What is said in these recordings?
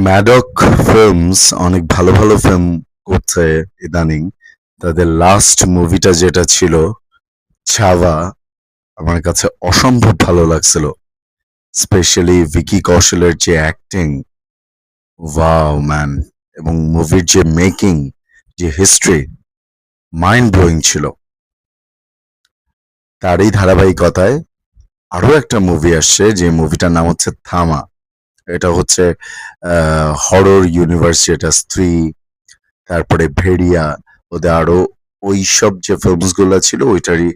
Maddox films অনেক ভালো ভালো ফিল্ম করছে ইদানিং। তাদের লাস্ট মুভিটা যেটা ছিল ছাওয়া, আমার কাছে অসম্ভব ভালো লাগছিল। স্পেশালি ভিকি কৌশলের যে অ্যাক্টিং, ওয়াও ম্যান! এবং মুভির যে মেকিং, যে হিস্ট্রি, মাইন্ড ব্লোয়িং ছিল। তারই ধারাবাহিকতায় আরো একটা মুভি আসছে, যে মুভিটার নাম হচ্ছে থামা। এটা হচ্ছে হরর ইউনিভার্স, যেটা স্ত্রী, তারপরে ভেড়িয়া, ওদের আরো ওইসব যে ফিল্মস গুলো ছিল ওইটারই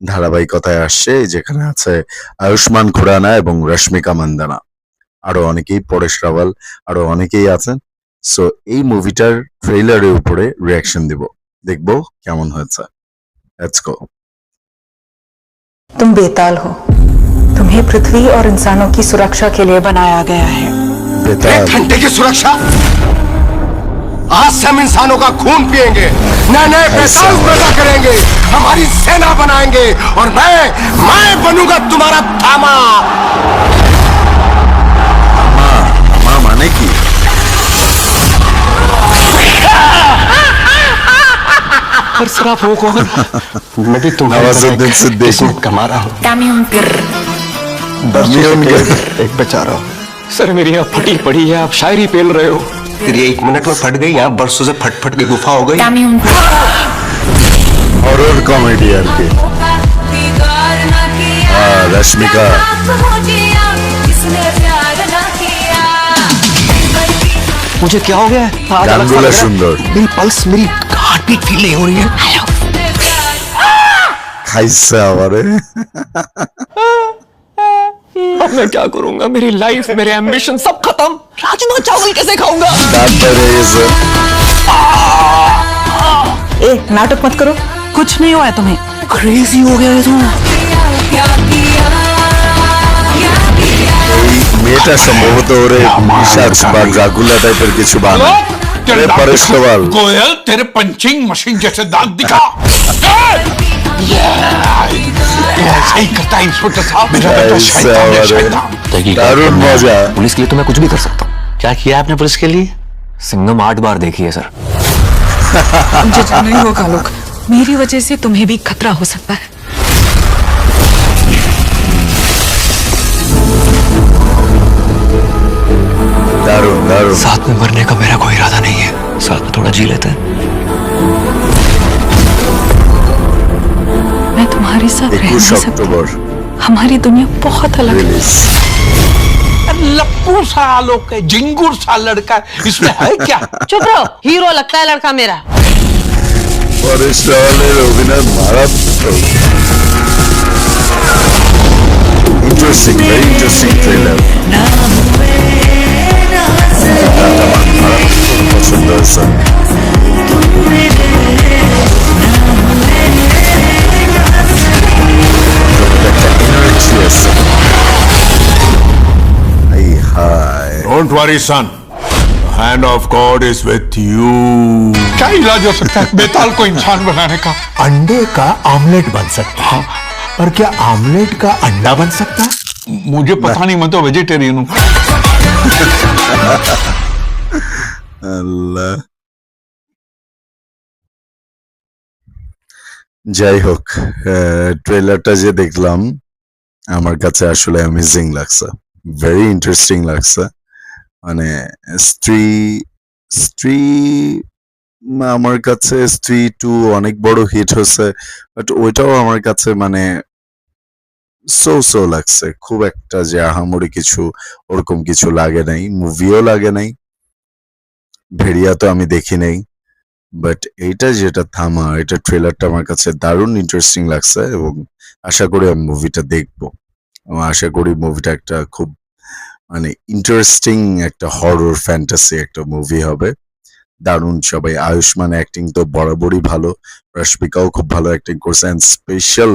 ধারাবাহিকতায় আসছে, যেখানে আছে আয়ুষ্মান খুরানা এবং রশ্মিকা মান্দানা, আরো অনেকেই, পরেশ রাওয়াল, আরো অনেকেই আছেন। সো এই মুভিটার ট্রেইলারের উপরে রিয়াকশন দিব, দেখবো কেমন হয়েছে। Let's go. तुम बेताल हो। तुम्हें पृथ्वी और इंसानों की सुरक्षा के लिए बनाया गया है। बेताल? 1 घंटे की सुरक्षा? आज से हम इंसानों का खून पिएंगे, नए नए बेताल पैदा करेंगे, हमारी सेना बनाएंगे और मैं बनूंगा तुम्हारा थामा। আমা মানে কি? पर सर आप वो कौन? मैं भी तुम्हारी नवाजुद्दीन सिद्दीकी। किस्मत का मारा हूँ। एक बेचारा हूँ। सर मेरी यहाँ फटी पड़ी है, आप शायरी पेल रहे हो। तेरी 1 मिनट में फट गई, यहाँ बरसों से फट फट के गुफा हो गई। হরর কমেডি আর কি। রশ্মিকা मुझे क्या हो गया है? आज अलग सा গানগুলো लग रहा है। সুন্দর, मेरी पल्स, मेरी हार्ट बीट फील नहीं हो रही है। খাইছে আমারে। अब मैं क्या करूंगा? मेरी लाइफ, मेरे एम्बिशन सब खत्म। राजमा चावल कैसे खाऊंगा? দাঁত বেড়ে গেছে। ए, नाटक मत करो। कुछ नहीं हुआ है तुम्हें। क्रेजी हो गया है तुम। এই মেয়েটা সম্ভবত ওরে পিশাচ বা ড্রাকুলা টাইপের কিছু বানায়। तेरे दांत परेश दिखा। रावल। गोयल तेरे पंचिंग मशीन जैसे दांत दिखा। ऐसे ही करता है इंस्पेक्टर साहब, मेरा बेटा शैतान है, शैतान। দারুণ মজা। पुलिस के लिए तो मैं कुछ भी कर सकता हूँ। क्या किया आपने पुलिस के लिए? सिंघम 8 बार देखी है सर। मुझे जाना ही होगा लोग। मेरी वजह से तुम्हें भी खतरा हो सकता है। দারুণ দারুণ। साथ में मरने का मेरा कोई इरादा नहीं है, साथ में थोड़ा जी लेते हैं। मैं तुम्हारे साथ रह 21 नहीं सकती। অক্টোবর हमारी दुनिया बहुत अलग है। রিলিজ। लप्पू सा आलोक है, जिंगुर सा लड़का है, इसमें है क्या? चुप रहो, हीरो लगता है लड़का मेरा। পরেশ রাওয়ালের অভিনয় মারাত্মক। Interesting, very interesting trailer. পছন্দ হয়েছে। একটা এনার্জি আছে। এই হায়। Don't worry son, the hand of God is with you. क्या इलाज हो सकता है बेताल को इंसान बनाने का? अंडे का ऑमलेट बन सकता है, पर क्या ऑमलेट का अंडा बन सकता है? मुझे पता नहीं, मैं तो वेजिटेरियन हूँ। আল্লাহ। যাই হোক, ট্রেলারটা যে দেখলাম আমার কাছে আসলে অ্যামেজিং লাগছে, ভেরি ইন্টারেস্টিং লাগছে। মানে স্ত্রী স্ত্রী আমার কাছে স্ত্রী 2 অনেক বড় হিট হয়েছে, বাট ওইটাও আমার কাছে মানে সো লাগছে। খুব একটা যে আহামরি কিছু ওরকম কিছু লাগে নাই, মুভিও লাগে নাই। ভেড়িয়া তো আমি দেখি নাই, বাট এইটা যেটা থামা, এটা ট্রেলারটা আমার কাছে দারুণ ইন্টারেস্টিং লাগছে এবং আশা করি আমি মুভিটা দেখবো। এবং আশা করি মুভিটা একটা খুব মানে ইন্টারেস্টিং একটা হরর ফ্যান্টাসি একটা মুভি হবে। দারুণ সবাই, আয়ুষ্মান অ্যাক্টিং তো বরাবরই ভালো, রশ্মিকাও খুব ভালো অ্যাক্টিং করছে, এন্ড স্পেশাল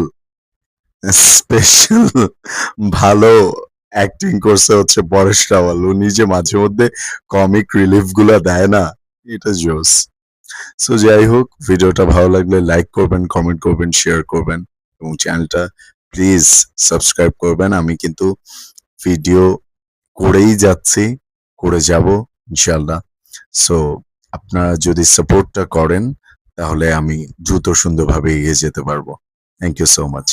স্পেশাল ভালো অ্যাক্টিং করছে হচ্ছে পরেশ রাওয়াল। উনি যে মাঝে মধ্যে কমিক রিলিফ গুলা দেয় না, এটা জোস। সো যাই হোক, ভিডিওটা ভালো লাগলে লাইক করবেন, কমেন্ট করবেন, শেয়ার করবেন এবং চ্যানেলটা প্লিজ সাবস্ক্রাইব করবেন। আমি কিন্তু ভিডিও করেই যাচ্ছি, করে যাব, ইনশাআল্লাহ। সো আপনারা যদি সাপোর্টটা করেন তাহলে আমি দ্রুত সুন্দরভাবে এগিয়ে যেতে পারবো। Thank you so much.